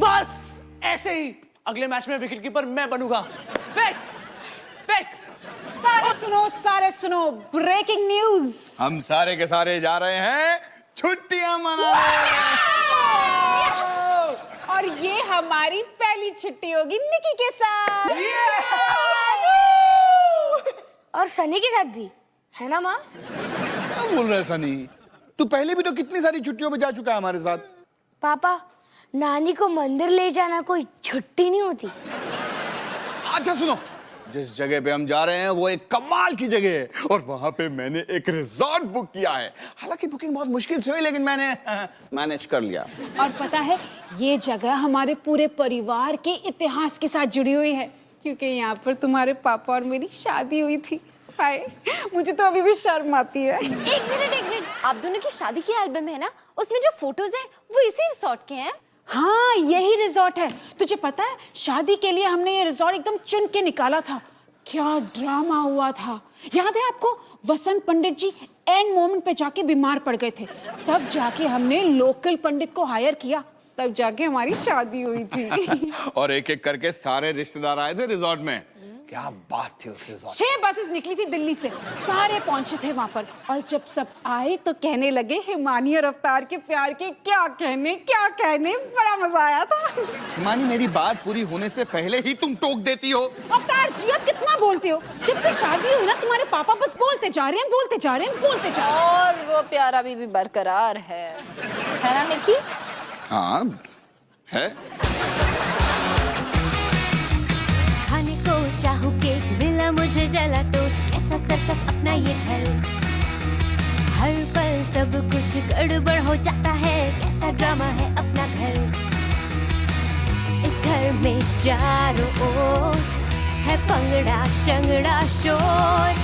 बस ऐसे ही अगले मैच में विकेट कीपर मैं बनूंगा। फेंक फेंक। सारे सुनो, ब्रेकिंग न्यूज। हम सारे के सारे जा रहे हैं छुट्टियां मनाने। और ये हमारी पहली छुट्टी होगी निकी के साथ। और सनी के साथ भी, है ना माँ? क्या बोल रहा है सनी? तू पहले भी तो कितनी सारी छुट्टियों में जा चुका है हमारे साथ। पापा, नानी को मंदिर ले जाना कोई छुट्टी नहीं होती। अच्छा सुनो, जिस जगह पे हम जा रहे हैं वो एक कमाल की जगह है और वहां पे मैंने एक रिजॉर्ट बुक किया है। हालांकि बुकिंग बहुत मुश्किल से हुई लेकिन मैंने मैनेज कर लिया। और पता है, ये जगह हमारे पूरे परिवार के इतिहास के साथ जुड़ी हुई है, क्योंकि यहाँ पर तुम्हारे पापा और मेरी शादी हुई थी। हाय, मुझे तो अभी भी शर्म आती है। एक मिनट, आप दोनों की शादी की एल्बम है ना, उसमें जो फोटोज है वो इसी रिसोर्ट के हैं। हाँ, यही रिजॉर्ट है। तुझे पता है, शादी के लिए हमने ये रिजॉर्ट एकदम चुन के निकाला था। क्या ड्रामा हुआ था। याद है आपको, वसंत पंडित जी एंड मोमेंट पे जाके बीमार पड़ गए थे, तब जाके हमने लोकल पंडित को हायर किया, तब जाके हमारी शादी हुई थी। और एक एक करके सारे रिश्तेदार आए थे रिजॉर्ट में। क्या बात थी उस रिजॉर्ट। 6 बसेस निकली थी दिल्ली से, सारे पहुंचे थे वहां पर। और जब सब आए तो कहने लगे हिमानी और अवतार के प्यार के क्या कहने, बड़ा मजा आया था। हिमानी, मेरी बात पूरी होने से पहले ही तुम टोक देती हो। अवतार जी, आप कितना बोलते हो? जब से शादी हुई ना, तुम्हारे पापा बस बोलते जा रहे हैं। और वो प्यार अभी भी बरकरार है ना निकी? हाँ है। खाने को चाहूं केक, मिला मुझे जला टोस्ट, कैसा सर्कस अपना ये घर। हर पल सब कुछ गड़बड़ हो जाता है, कैसा ड्रामा है अपना घर। इस घर में चारों ओर है पंगड़ा शंगड़ा शोर।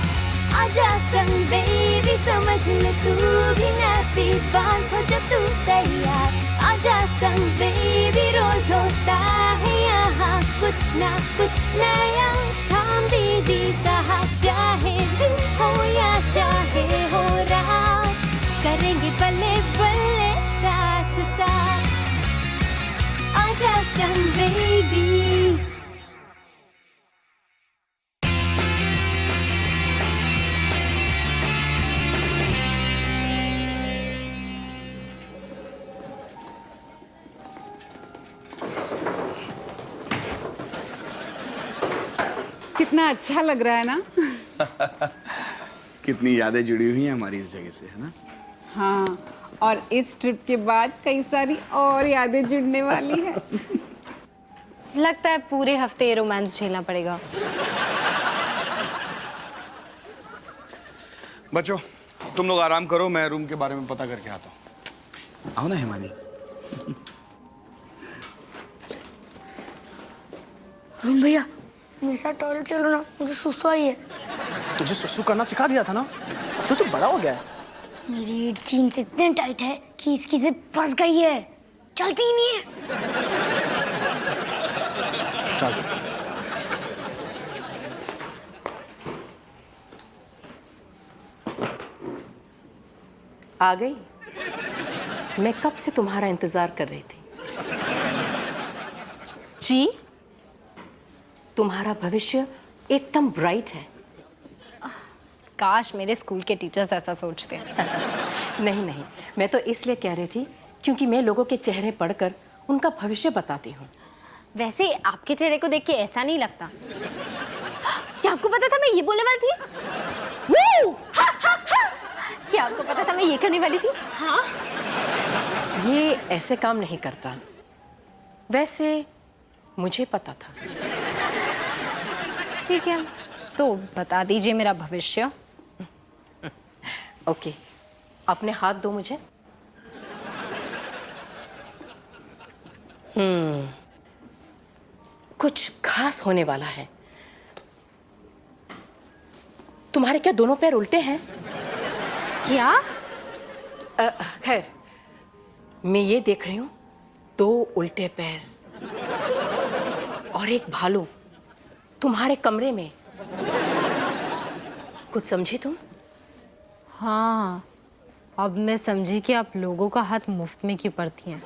आजा संग बेबी, समझ ले तू भी नैपी, बांध हो जब तू तैयार। आजा संग बेबी, रोज होता है यहाँ कुछ ना कुछ नया। थाम दीदी कहा, चाहे दिन हो या चाहे हो रात, करेंगे बल्ले बल्ले साथ साथ। आजा संग बेबी। कितना अच्छा लग रहा है ना? कितनी यादें जुड़ी हुई हैं हमारी इस जगह से, है ना? हाँ, और इस ट्रिप के बाद कई सारी और यादें जुड़ने वाली है। लगता है पूरे हफ्ते ये रोमांस झेलना पड़ेगा। बच्चों, तुम लोग आराम करो, मैं रूम के बारे में पता करके आता हूँ। आओ ना हिमानी। भैया, मेरे साथ टॉयलेट चलो ना, मुझे सुसु आई है। तुझे सुसु करना सिखा दिया था ना, तो बड़ा हो गया है। मेरी जीन्स इतने टाइट है कि इसकी से फंस गई है, चलती ही नहीं है। चल। आ गई? मैं कब से तुम्हारा इंतजार कर रही थी। जी? तुम्हारा भविष्य एकदम ब्राइट है। काश मेरे स्कूल के टीचर्स ऐसा सोचते। नहीं, मैं तो इसलिए कह रही थी क्योंकि मैं लोगों के चेहरे पढ़कर उनका भविष्य बताती हूँ। वैसे आपके चेहरे को देख के ऐसा नहीं लगता। क्या आपको पता था मैं ये बोलने वाली थी? क्या आपको पता था मैं ये करने वाली थी? हाँ। ये ऐसे काम नहीं करता। वैसे मुझे पता था। ठीक है, तो बता दीजिए मेरा भविष्य। ओके, अपने हाथ दो मुझे। कुछ खास होने वाला है। तुम्हारे क्या दोनों पैर उल्टे हैं? क्या? खैर, मैं ये देख रही हूं, 2 उल्टे पैर और एक भालू तुम्हारे कमरे में। कुछ समझे तुम? हाँ, अब मैं समझी कि आप लोगों का हाथ मुफ्त में क्यों पड़ती हैं।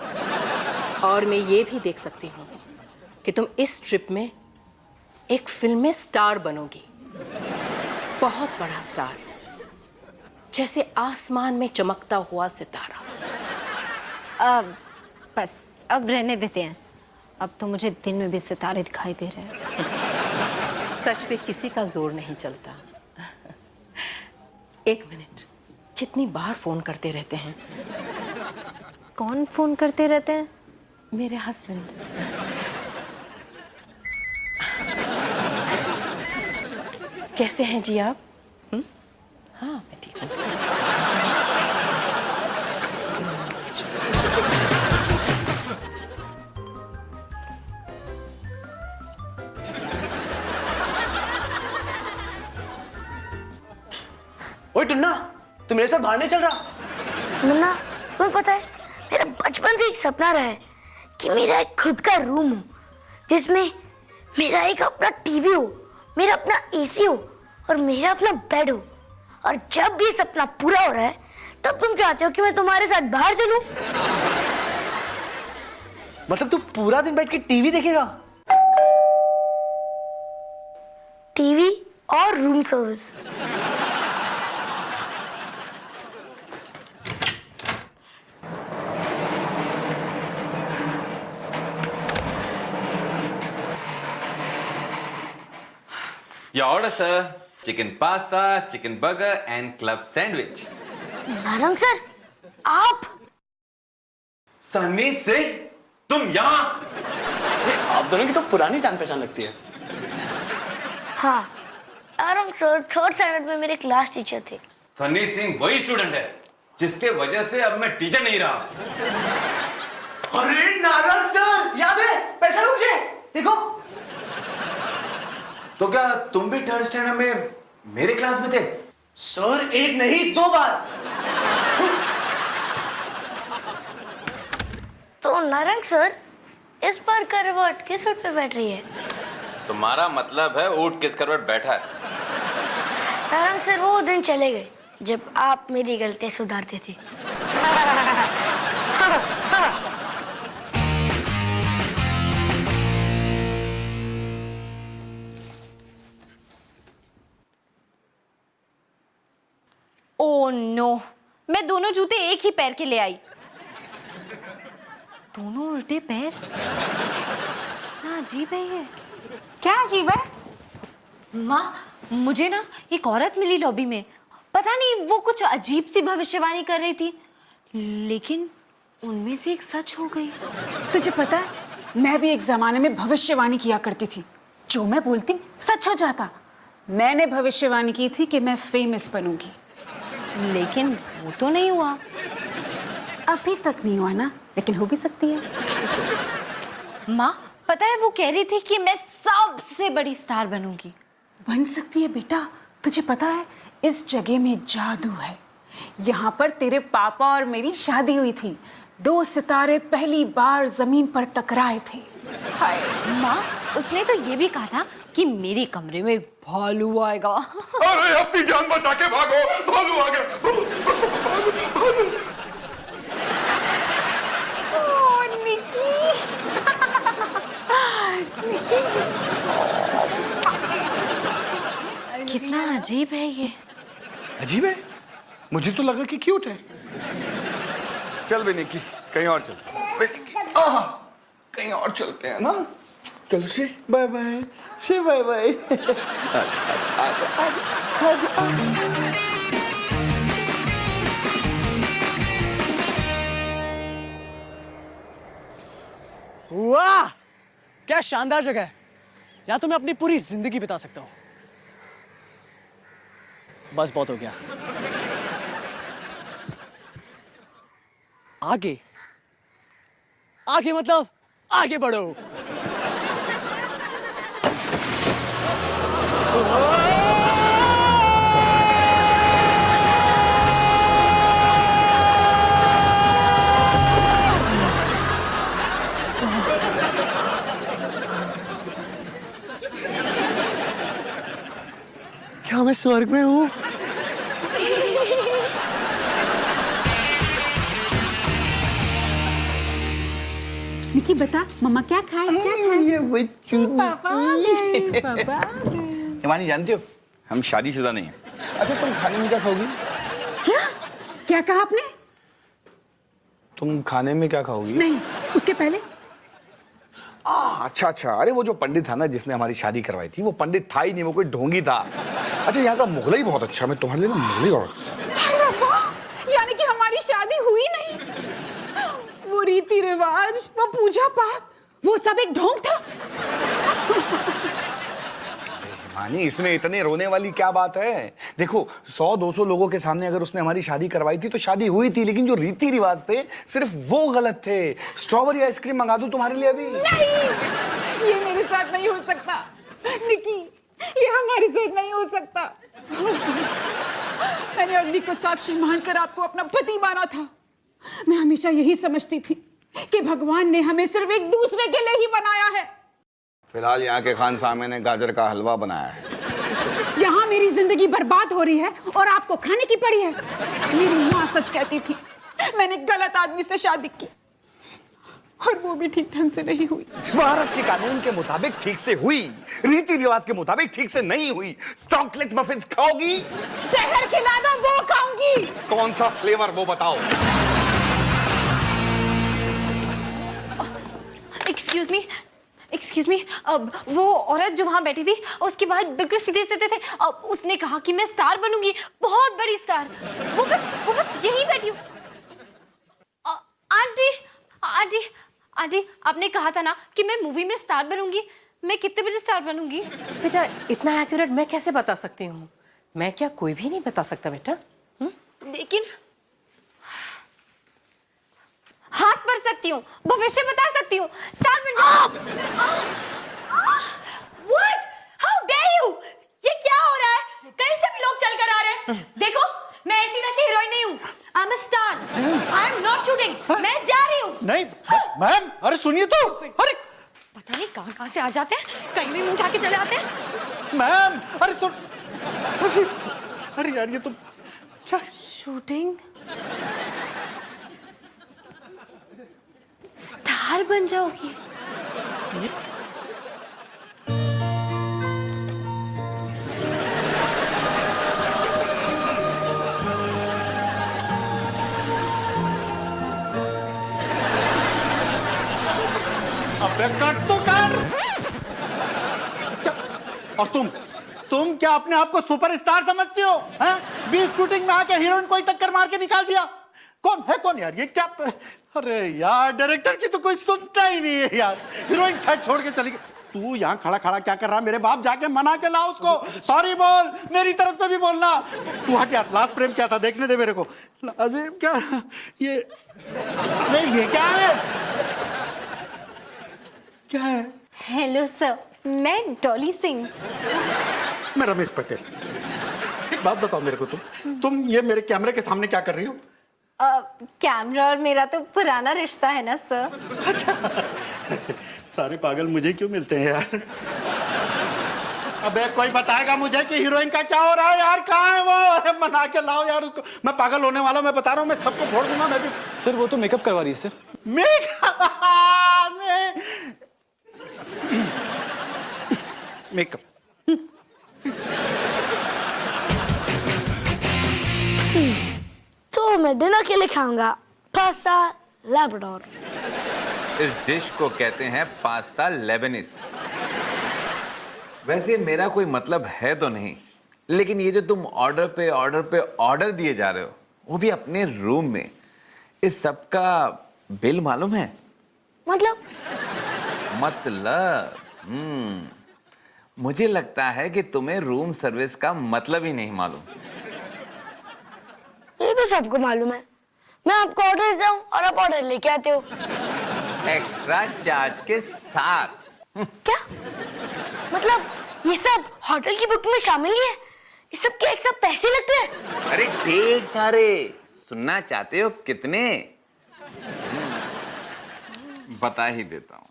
और मैं ये भी देख सकती हूँ कि तुम इस ट्रिप में एक फिल्म में स्टार बनोगी, बहुत बड़ा स्टार, जैसे आसमान में चमकता हुआ सितारा। बस अब रहने देते हैं। अब तो मुझे दिन में भी सितारे दिखाई दे रहे हैं। सच पे किसी का जोर नहीं चलता। एक मिनट, कितनी बार फोन करते रहते हैं? कौन फोन करते रहते हैं? मेरे हस्बैंड। कैसे हैं जी आप? हाँ मैं ठीक हूँ। ओए टुन्ना, तू मेरे साथ बाहर नहीं चल रहा? मुन्ना, तुम्हें पता है मेरा बचपन से एक सपना रहा है कि मेरा एक खुद का रूम हो जिसमें मेरा एक अपना टीवी हो, मेरा अपना एसी हो और मेरा अपना बेड हो। और जब ये सपना पूरा हो रहा है तब तुम चाहते हो कि मैं तुम्हारे साथ बाहर चलूं? मतलब तू पूरा दिन बैठ के टीवी देखेगा? टीवी और room service. Your order, sir. Chicken pasta, chicken burger, and club sandwich. Narang sir, आप? सन्नी सिंह, तुम यहाँ? आप दोनों की तो पुरानी जान पहचान लगती है। हाँ, नारंग सर थर्ड स्टैंडर्ड में मेरे क्लास टीचर थे। सन्नी सिंह वही स्टूडेंट है जिसके वजह से अब मैं टीचर नहीं रहा। अरे नारंग सर, याद है? पैसा लो मुझे, देखो। तो क्या तुम भी थर्ड स्टैंडर्ड में मेरे क्लास में थे? सर, एक नहीं 2 बार। तो नारंग सर, इस बार करवट किस ऊँट पे बैठ रही है? तुम्हारा मतलब है ऊँट किस करवट बैठा है? नारंग सर, वो दिन चले गए जब आप मेरी गलतियां सुधारते थे। ओह नो, मैं दोनों जूते एक ही पैर के ले आई। दोनों उल्टे पैर, कितना अजीब है ये। क्या अजीब है? माँ, मुझे ना एक औरत मिली लॉबी में। पता नहीं वो कुछ अजीब सी भविष्यवाणी कर रही थी, लेकिन उनमें से एक सच हो गई। तुझे पता है, मैं भी एक जमाने में भविष्यवाणी किया करती थी। जो मैं बोलती सच हो जाता। मैंने भविष्यवाणी की थी कि मैं फेमस बनूंगी, लेकिन वो तो नहीं हुआ। अभी तक नहीं हुआ ना, लेकिन हो भी सकती है। माँ, पता है वो कह रही थी कि मैं सबसे बड़ी स्टार बनूंगी। बन सकती है बेटा। तुझे पता है, इस जगह में जादू है। यहाँ पर तेरे पापा और मेरी शादी हुई थी। 2 सितारे पहली बार जमीन पर टकराए थे। हाय माँ, उसने तो ये भी कहा था कि मेरे कमरे में एक भालू आएगा। अरे अपनी जान बचा के भागो, भालू आ गया। ओह निकी। कितना अजीब है ये। अजीब है? मुझे तो लगा कि क्यूट है। चल बे निक्की, कहीं और चल। कहीं और चलते हैं ना। चलो से बाय बाय, से बाय बाय। वाह, क्या शानदार जगह है। यहाँ तो मैं अपनी पूरी जिंदगी बिता सकता हूँ। बस बहुत हो गया। आगे आगे मतलब आगे बढ़ो। क्या मैं स्वर्ग में हूँ? निकी बता मम्मा क्या खाए क्या खाए? ये बच्चू पापा आ गए, पापा आ गए। हिमानी जानती हो हम शादीशुदा नहीं हैं। अच्छा तुम खाने में क्या खाओगी? क्या क्या कहा आपने? तुम खाने में क्या खाओगी? नहीं उसके पहले अच्छा अच्छा, अरे वो जो पंडित था ना जिसने हमारी शादी करवाई थी, वो पंडित था ही नहीं, वो कोई ढोंगी था। अच्छा यहाँ का मुगलई बहुत अच्छा है, मैं तुम्हारे लिए ना मुगलई और यानी कि हमारी शादी हुई नहीं। वो रीति रिवाज, वो पूजा पाठ, वो सब एक ढोंग था। मानी इसमें इतने रोने वाली क्या बात है? देखो 100-200 लोगों के सामने अगर उसने हमारी शादी करवाई थी तो शादी हुई थी, लेकिन जो रीति रिवाज थे सिर्फ वो गलत थे। स्ट्रॉबेरी आइसक्रीम मंगा दूं तुम्हारे लिए अभी? नहीं, ये मेरे साथ नहीं हो सकता निकी, ये हमारे साथ नहीं हो सकता। मैंने अग्नि को साक्षी मानकर आपको अपना पति माना था। मैं हमेशा यही समझती थी कि भगवान ने हमें सिर्फ एक दूसरे के लिए ही बनाया है। फिलहाल यहाँ के खान सामे ने गाजर का हलवा बनाया है। यहाँ मेरी जिंदगी बर्बाद हो रही है और आपको खाने की पड़ी है। मेरी माँ सच कहती थी, मैंने गलत आदमी से शादी की और वो भी ठीक ढंग से नहीं हुई। भारत के कानून के मुताबिक ठीक से हुई, रीति रिवाज के मुताबिक ठीक से नहीं हुई। चॉकलेट मफिन्स खाओगी? जहर खिला दो वो खाऊंगी। कौन सा फ्लेवर वो बताओ? एक्सक्यूज मी, अब वो औरत जो वहां बैठी थी उसके बाद बिल्कुल सीधे सीधे थे। अब उसने कहा कि मैं स्टार बनूंगी, बहुत बड़ी स्टार। वो बस यहीं बैठी हूँ। आंटी आंटी आंटी, आपने कहा था ना कि मैं मूवी में स्टार बनूंगी। मैं कितने बजे स्टार बनूंगी? बेटा इतना एक्यूरेट मैं कैसे बता सकती हूँ? मैं क्या कोई भी नहीं बता सकता बेटा। लेकिन हाथ पढ़ सकती हूँ, भविष्य बता सकती हूँ, स्टार बन जाऊँ। What? How dare you? ये क्या हो रहा है? कहीं से भी लोग चल कर आ रहे हैं। देखो मैं ऐसी वैसी हीरोइन नहीं हूँ। I'm a star. I'm not shooting. मैं जा रही हूँ। नहीं मैम, अरे सुनिए तो। अरे पता नहीं कहाँ से आ जाते हैं, कहीं भी मुंह उठा के चले आते हैं। मैम अरे सुन, अरे यार ये तो क्या? शूटिंग? स्टार बन जाओगी? अबे कट तो कर। और तुम क्या अपने आप को सुपरस्टार समझती हो? हैं? 20 शूटिंग में आके हीरोइन को ही टक्कर मार के निकाल दिया। कौन है कौन यार ये? क्या? अरे यार डायरेक्टर की तो कोई सुनता ही नहीं है यार। हीरोइन साइड छोड़ के चली गई। तू यहाँ खड़ा खड़ा क्या कर रहा? मेरे बाप जाके मना के ला उसको। सॉरी बोल, मेरी तरफ से भी बोलना। तू क्या लास्ट फ्रेम क्या था? देखने दे मेरे को। लास्ट फ्रेम क्या? ये अरे ये क्या है? क्या है? हेलो सर, मैं डॉली सिंह। मैं रमेश पटेल। एक बात बताओ मेरे को, तुम ये मेरे कैमरे के सामने क्या कर रही हो? कैमरा और मेरा तो पुराना रिश्ता है ना सर। अच्छा सारे पागल मुझे क्यों मिलते हैं यार? अबे कोई बताएगा मुझे कि हीरोइन का क्या हो रहा है यार? कहाँ है वो? अरे मना के लाओ यार उसको। मैं पागल होने वाला हूँ, मैं बता रहा हूँ, मैं सबको फोड़ दूंगा। मैं भी सर वो तो मेकअप करवा रही है सर। मेकअप तो मैं डिनर के लिए खाऊंगा पास्ता लैब्राडोर। इस डिश को कहते हैं पास्ता लेबनीज। वैसे मेरा कोई मतलब है तो नहीं, लेकिन ये जो तुम ऑर्डर पे ऑर्डर दिए जा रहे हो, वो भी अपने रूम में, इस सब का बिल मालूम है? मतलब मुझे लगता है कि तुम्हें रूम सर्विस का मतलब ही नहीं मालूम। ये तो सबको मालूम है। मैं आपको ऑर्डर देता हूँ और आप ऑर्डर लेके आते हो। एक्स्ट्रा चार्ज के साथ। क्या मतलब ये सब होटल की बुक में शामिल ही है? ये सब के एक्स्ट्रा पैसे लगते हैं? अरे ढेर सारे। सुनना चाहते हो कितने? बता ही देता हूँ।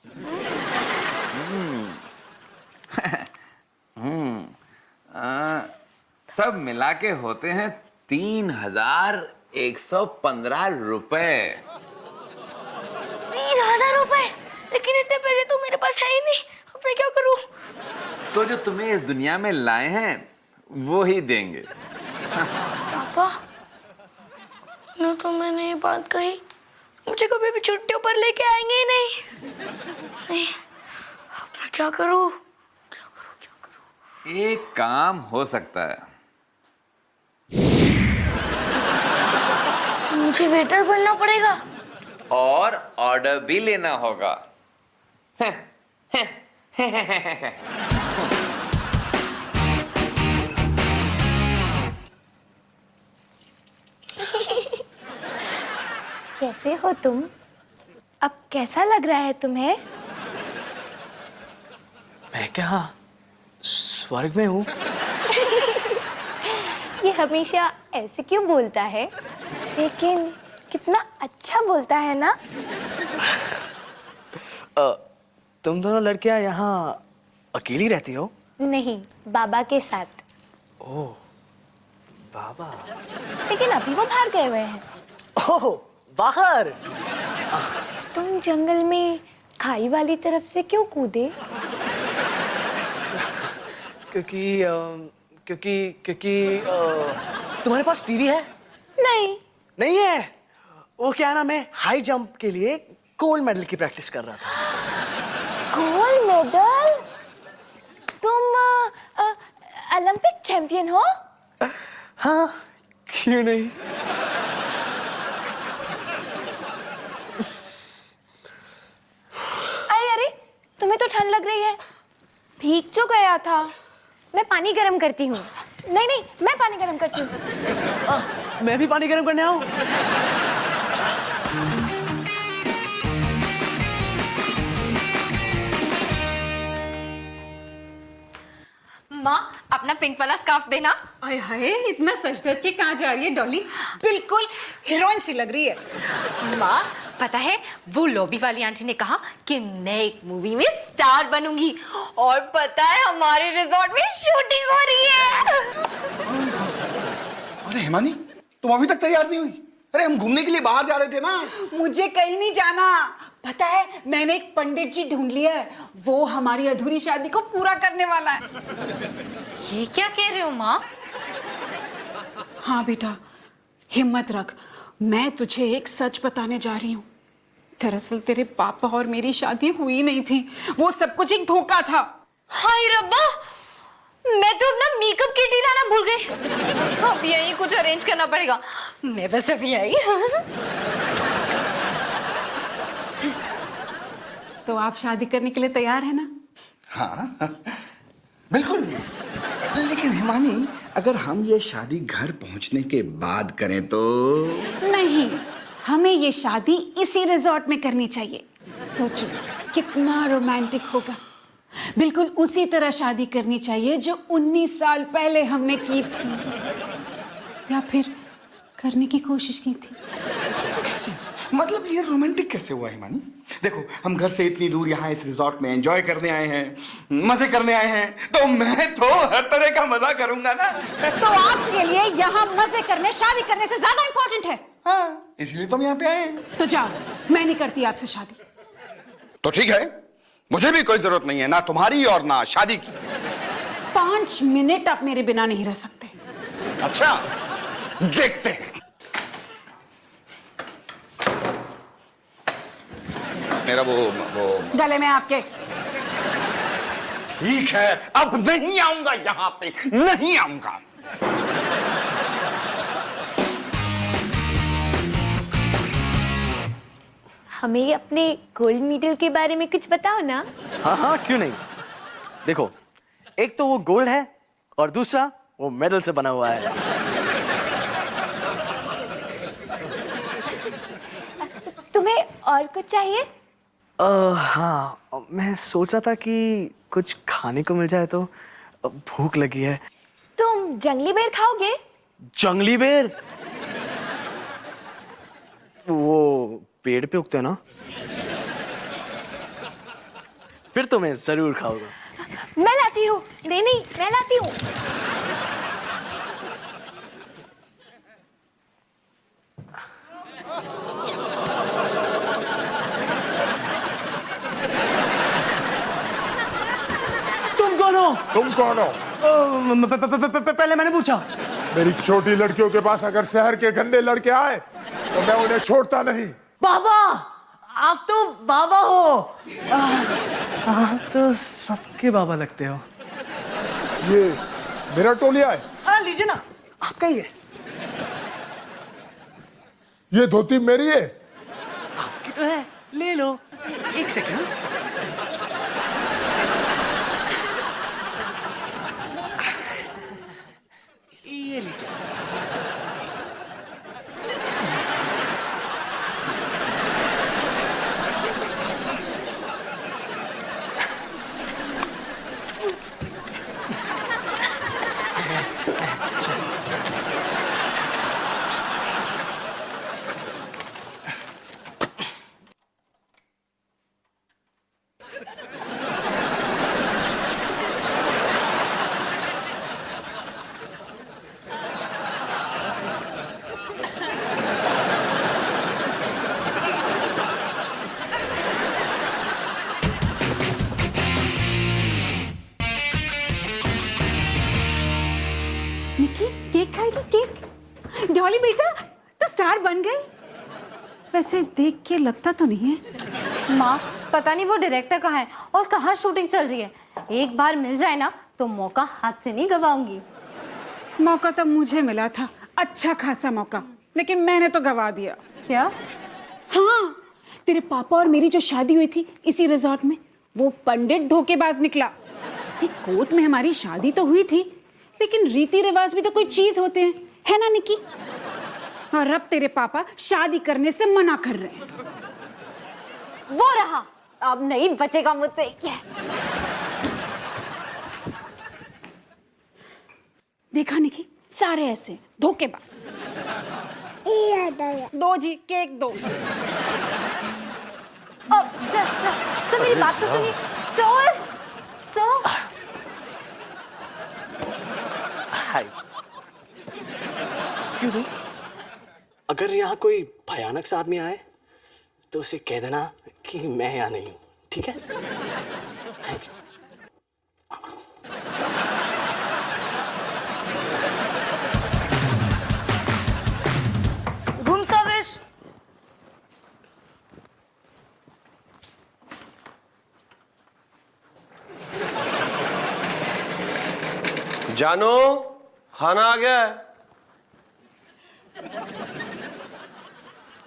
सब मिला के होते हैं 3115 रुपए। 3000 रुपए? इतने पैसे तो मेरे पास है ही नहीं, अब मैं क्या करूं? तो जो तुम्हें इस दुनिया में लाए हैं वो ही देंगे। पापा न तो मैंने ये बात कही, मुझे कभी भी छुट्टियों पर लेके आएंगे ही नहीं। नहीं, अब मैं क्या करूं? एक काम हो सकता है। मुझे वेटर बनना पड़ेगा और ऑर्डर भी लेना होगा। कैसे हो तुम? अब कैसा लग रहा है तुम्हें? मैं क्या स्वर्ग में हूँ? ये हमेशा ऐसे क्यों बोलता है? लेकिन कितना अच्छा बोलता है ना? तुम दोनों लड़कियां यहाँ अकेली रहती हो? नहीं, बाबा के साथ। ओह, बाबा। लेकिन अभी वो बाहर गए हुए हैं। ओह, बाहर? तुम जंगल में खाई वाली तरफ से क्यों कूदे? क्योंकि तुम्हारे पास टीवी है? नहीं। नहीं है? वो क्या ना, मैं हाई जंप के लिए गोल्ड मेडल की प्रैक्टिस कर रहा था। Gold medal? तुम ओलंपिक चैंपियन हो? हाँ, क्यों नहीं? अरे तुम्हें तो ठंड लग रही है, भीग जो गया था। मैं पानी गर्म करती हूँ। नहीं, मैं पानी गर्म करती हूँ। मैं भी पानी गर्म करने आऊं? माँ, अपना पिंक वाला स्कार्फ देना। आय हाय, इतना सज धज के कहाँ जा रही है डॉली? बिल्कुल हीरोइन सी लग रही है। माँ, पता है वो लॉबी वाली आंटी ने कहा कि मैं एक मूवी में स्टार बनूंगी, और पता है हमारे रिजॉर्ट में शूटिंग हो रही है। अरे हिमानी, तुम अभी तक तैयार नहीं हुई? अरे हम घूमने के लिए बाहर जा रहे थे ना। मुझे कहीं नहीं जाना। पता है, मैंने एक पंडित जी ढूंढ लिया है, वो हमारी अधूरी शादी को पूरा करने वाला है। ये क्या कह रहे हो माँ? हाँ बेटा, हिम्मत रख, मैं तुझे एक सच बताने जा रही हूँ। दरअसल तेरे पापा और मेरी शादी हुई नहीं थी, वो सब कुछ एक धोखा था। हाय रब्बा, मैं तो अपना मेकअप किट ही लाना भूल गई। अब यही कुछ अरेंज करना पड़ेगा। मैं बस अभी आई। तो आप शादी करने के लिए तैयार है ना? हाँ, बिल्कुल। लेकिन हिमानी, अगर हम ये शादी घर पहुंचने के बाद करें तो? नहीं, हमें ये शादी इसी रिजॉर्ट में करनी चाहिए। सोचो कितना रोमांटिक होगा। बिल्कुल उसी तरह शादी करनी चाहिए जो 19 साल पहले हमने की थी, या फिर करने की कोशिश की थी। कैसे? मतलब ये रोमांटिक कैसे हुआ हिमानी? देखो, हम घर से इतनी दूर यहाँ इस रिजॉर्ट में एंजॉय करने आए हैं, मजे करने आए हैं, तो मैं तो हर तरह का मजा करूंगा ना। तो आपके लिए यहाँ मजे करने, शादी करने से ज्यादा इंपॉर्टेंट है। हाँ, इसलिए तो हम यहाँ पे आए हैं। तो जाओ, मैं नहीं करती आपसे शादी। तो ठीक है, मुझे भी कोई जरूरत नहीं है, ना तुम्हारी और ना शादी की। 5 मिनट आप मेरे बिना नहीं रह सकते। अच्छा, देखते हैं। मेरा वो गले में आपके। ठीक है, अब नहीं आऊंगा यहाँ पे, नहीं आऊंगा। हमें अपने गोल्ड मेडल के बारे में कुछ बताओ ना। हाँ हाँ, क्यों नहीं। देखो, एक तो वो गोल्ड है और दूसरा वो मेडल से बना हुआ है। तुम्हें और कुछ चाहिए? हाँ, मैं सोच रहा था कि कुछ खाने को मिल जाए तो, भूख लगी है। तुम जंगली बेर खाओगे? जंगली बेर? वो पेड़ पे उगते हैं ना? फिर तो मैं जरूर खाऊंगा। मैं लाती हूँ। नहीं, मैं लाती हूँ। हो? तुम कौन हो? पहले मैंने पूछा। मेरी छोटी लड़कियों के पास अगर शहर के गंदे लड़के आए तो मैं उन्हें छोड़ता नहीं। बाबा, आप तो बाबा हो। आप तो सबके बाबा लगते हो। ये मेरा टोलिया है। हाँ, लीजिए ना, आपका ही है। ये धोती मेरी है। आपकी तो है, ले लो। एक सेकंड। ये लीजिए। निकी, केक खाएगी? केक? डॉली बेटा, तो स्टार बन गई। वैसे देख के लगता तो नहीं है। माँ, पता नहीं वो डायरेक्टर कहाँ है और कहाँ शूटिंग चल रही है। एक बार मिल जाए ना तो मौका हाथ से नहीं गवाऊंगी। मौका तो मुझे मिला था, अच्छा खासा मौका, लेकिन मैंने तो गवा दिया। क्या? हाँ, तेरे पापा और मेरी जो शादी हुई थी इसी रिजॉर्ट में, वो पंडित धोखेबाज निकला। ऐसे कोर्ट में हमारी शादी तो हुई थी, लेकिन रीति रिवाज भी तो कोई चीज होते हैं, है ना निकी? और अब तेरे पापा शादी करने से मना कर रहे हैं। वो रहा, अब नहीं बचेगा मुझसे। यस। देखा निकी, सारे ऐसे धोखेबाज। दो जी, केक दो। अब तो मेरी बात तो सुनिए। सो हाय, एक्सक्यूज मी, अगर यहाँ कोई भयानक सा आदमी आए तो उसे कह देना कि मैं यहाँ नहीं हूँ, ठीक है? Thank you. Room service. जानो, खाना आ गया है।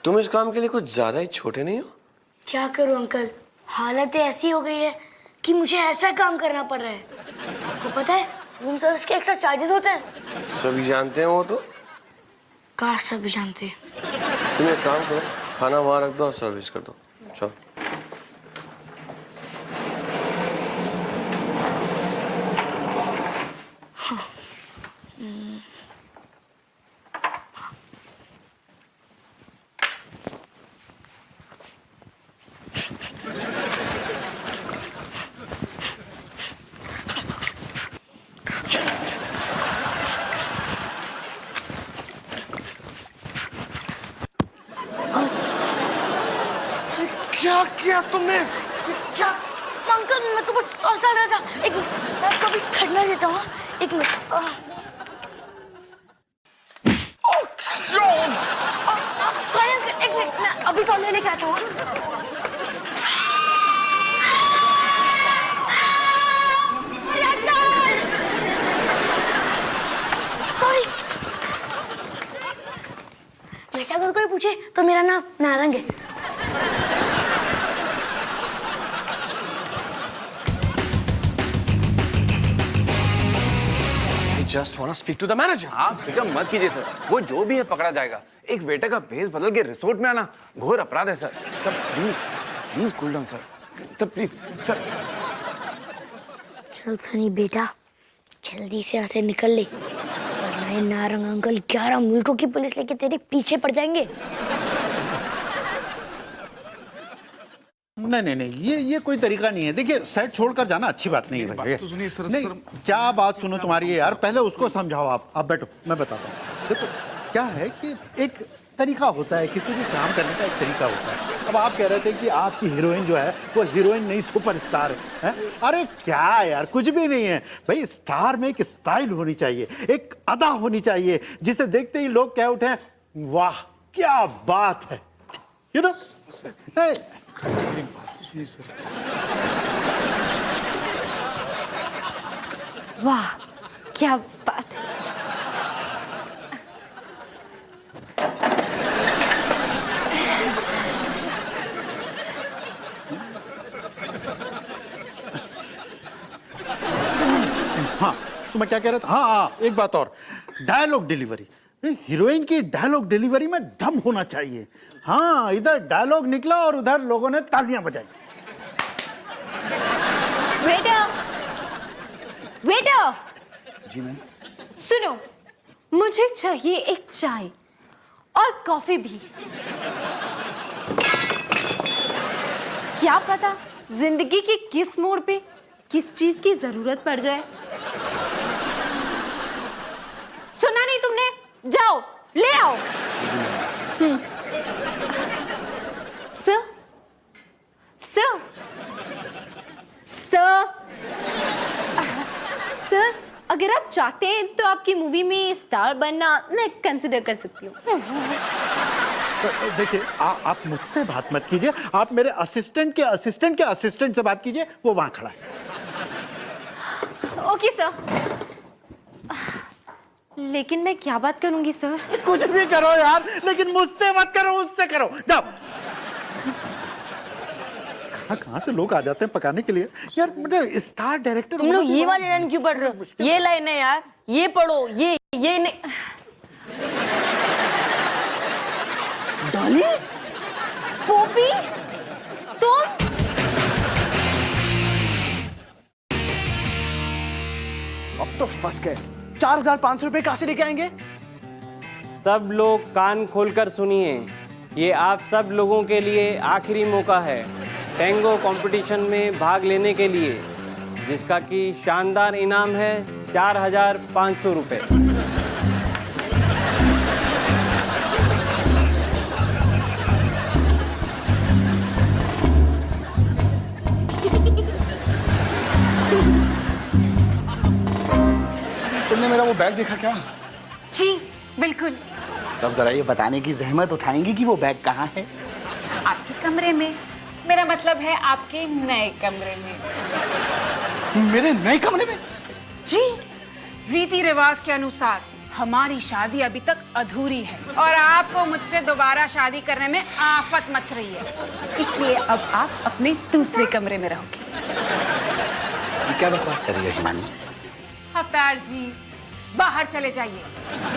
तुम इस काम के लिए कुछ ज्यादा ही छोटे नहीं हो? क्या करूं अंकल, हालत ऐसी हो गई है कि मुझे ऐसा काम करना पड़ रहा है। आपको पता है रूम सर्विस के एक्स्ट्रा चार्जेस होते हैं? सभी जानते हैं वो तो। काश सभी जानते हैं। तुम एक काम करो, खाना वहां रख दो और सर्विस कर दो। चलो। क्या किया तुमने? क्या अंकल, मैं तो बस टॉस डाल रहा था। एक मिनट, मैं आपको अभी ठंडा देता हूँ। एक मिनट। सॉरी अंकल, एक मिनट, मैं अभी तौलिया लेके आता हूँ। सॉरी। वैसे अगर कोई पूछे तो मेरा नाम नारंग है। Just wanna speak to the manager. आप फिक्र मत कीजिए सर, वो जो भी है पकड़ा जाएगा। एक बेटे का भेष बदल के रिसोर्ट में आना घोर अपराध है sir. Sir please please cool down sir. Sir please sir. चल सनी बेटा, जल्दी से यहाँ से निकल ले, वरना ये नारंग अंकल 11 मुल्कों की पुलिस लेके तेरे पीछे पड़ जाएंगे। नहीं नहीं नहीं, ये कोई तरीका नहीं है। देखिए, सेट छोड़कर जाना अच्छी बात नहीं है भाई। तो सुनिए सर। नहीं, क्या बात सुनो तुम्हारी है यार, पहले उसको समझाओ। आप बैठो, मैं बताता हूँ। देखो क्या है कि एक तरीका होता है, किसी भी काम करने का एक तरीका होता है। अब आप कह रहे थे कि आपकी हीरोइन जो है वो हीरोइन नहीं सुपरस्टार है? अरे क्या यार, कुछ भी नहीं है भाई। स्टार में एक स्टाइल होनी चाहिए, एक अदा होनी चाहिए, जिसे देखते ही लोग कह उठे वाह क्या बात है, यू नो। वाह क्या बात है। हाँ तो मैं क्या कह रहा था, हाँ एक बात और, डायलॉग डिलीवरी। हीरोइन की डायलॉग डिलीवरी में दम होना चाहिए। हाँ, इधर डायलॉग निकला और उधर लोगों ने तालियां बजाई। Waiter, waiter. जी मैम। सुनो, मुझे चाहिए एक चाय और कॉफी भी। क्या पता जिंदगी के किस मोड़ पे किस चीज की जरूरत पड़ जाए। सुना नहीं तुमने? जाओ ले आओ। सर, सर, सर, सर, अगर आप चाहते हैं तो आपकी मूवी में स्टार बनना मैं कंसिडर कर सकती हूँ। तो देखिए, आप मुझसे बात मत कीजिए, आप मेरे असिस्टेंट के असिस्टेंट से बात कीजिए, वो वहां खड़ा है। Okay sir. लेकिन मैं क्या बात करूंगी सर? कुछ भी करो यार, लेकिन मुझसे मत करो, उससे करो। जाओ। कहाँ से लोग आ जाते हैं पकाने के लिए यार। मतलब स्टार डायरेक्टर तुम लोग ये वाले लाइन क्यों पढ़ रहे हो? ये लाइन है यार, ये पढ़ो। ये नहीं। डॉली, पोपी, तुम? अब तो फंस गए। 4,500 रुपए कहाँ से लेके आएंगे? सब लोग कान खोलकर सुनिए, ये आप सब लोगों के लिए आखिरी मौका है टेंगो कंपटीशन में भाग लेने के लिए, जिसका कि शानदार इनाम है 4,500 रुपए। तुमने मेरा वो बैग देखा क्या? जी बिल्कुल। तब जरा ये बताने की जहमत उठाएंगी कि वो बैग कहाँ है? आपके कमरे में। मेरा मतलब है आपके नए कमरे में। मेरे नए कमरे में? जी, रीति रिवाज के अनुसार हमारी शादी अभी तक अधूरी है और आपको मुझसे दोबारा शादी करने में आफत मच रही है, इसलिए अब आप अपने दूसरे कमरे में रहोगे। क्या बकवास कर रही है हिमानी? अवतार जी, बाहर चले जाइए।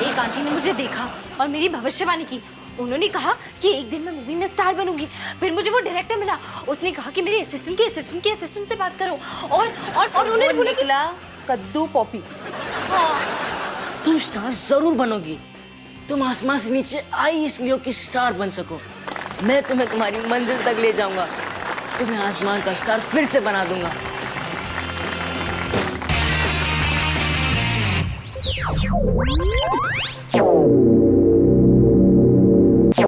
एक आंटी ने मुझे देखा और मेरी भविष्यवाणी की। उन्होंने कहा कि एक दिन मैं मूवी में स्टार बनूंगी। फिर मुझे वो डायरेक्टर मिला, उसने कहा कि मेरे असिस्टेंट के असिस्टेंट से बात करो और उन्होंने बोला कि कद्दू पॉपी, हाँ। तुम स्टार जरूर बनोगी। तुम आसमान से नीचे आई इसलिए कि स्टार बन सको। मैं तुम्हें तुम्हारी मंजिल तक ले जाऊंगा, तुम्हें आसमान का स्टार फिर से बना दूंगा। Oh